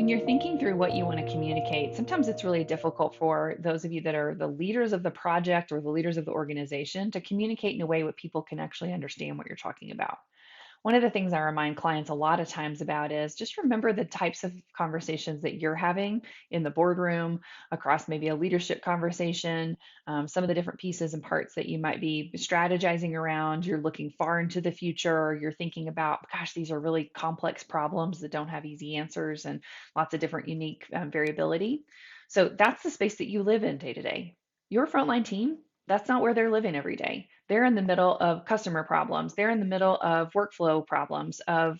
When you're thinking through what you want to communicate, sometimes it's really difficult for those of you that are the leaders of the project or the leaders of the organization to communicate in a way where people can actually understand what you're talking about. One of the things I remind clients a lot of times about is just remember the types of conversations that you're having in the boardroom, across maybe a leadership conversation, some of the different pieces and parts that you might be strategizing around. You're looking far into the future. You're thinking about, gosh, these are really complex problems that don't have easy answers and lots of different unique variability. So that's the space that you live in day to day. Your frontline team, that's not where they're living every day. They're in the middle of customer problems. They're in the middle of workflow problems, of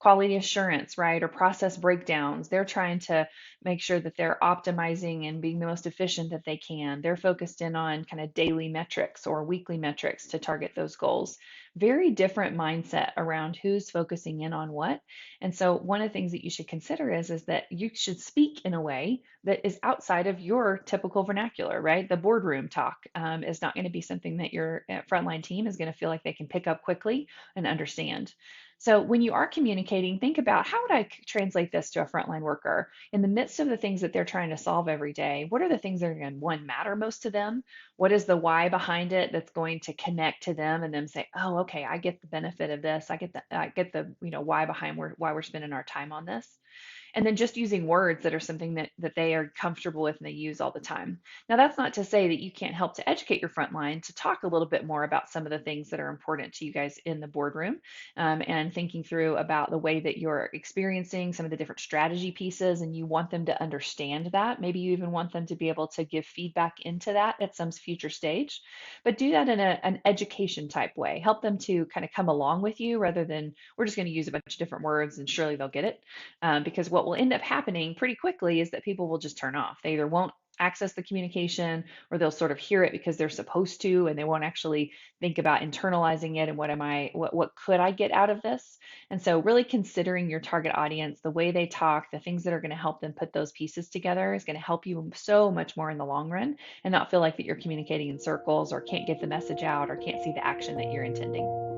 quality assurance, right? Or process breakdowns. They're trying to make sure that they're optimizing and being the most efficient that they can. They're focused in on kind of daily metrics or weekly metrics to target those goals. Very different mindset around who's focusing in on what. And so one of the things that you should consider is that you should speak in a way that is outside of your typical vernacular, right? The boardroom talk is not going to be something that your frontline team is going to feel like they can pick up quickly and understand. So when you are communicating, think about how would I translate this to a frontline worker in the midst of the things that they're trying to solve every day? What are the things that are going to one matter most to them? What is the why behind it that's going to connect to them and them say, oh, okay, I get the benefit of this. I get the why behind why we're spending our time on this. And then just using words that are something that they are comfortable with and they use all the time. Now, that's not to say that you can't help to educate your frontline to talk a little bit more about some of the things that are important to you guys in the boardroom, and thinking through about the way that you're experiencing some of the different strategy pieces, and you want them to understand that. Maybe you even want them to be able to give feedback into that at some future stage, but do that in an education type way. Help them to kind of come along with you rather than we're just going to use a bunch of different words and surely they'll get it. Because what will end up happening pretty quickly is that people will just turn off. They either won't access the communication or they'll sort of hear it because they're supposed to and they won't actually think about internalizing it and what could I get out of this. And so really considering your target audience, the way they talk, the things that are going to help them put those pieces together is going to help you so much more in the long run and not feel like that you're communicating in circles or can't get the message out or can't see the action that you're intending.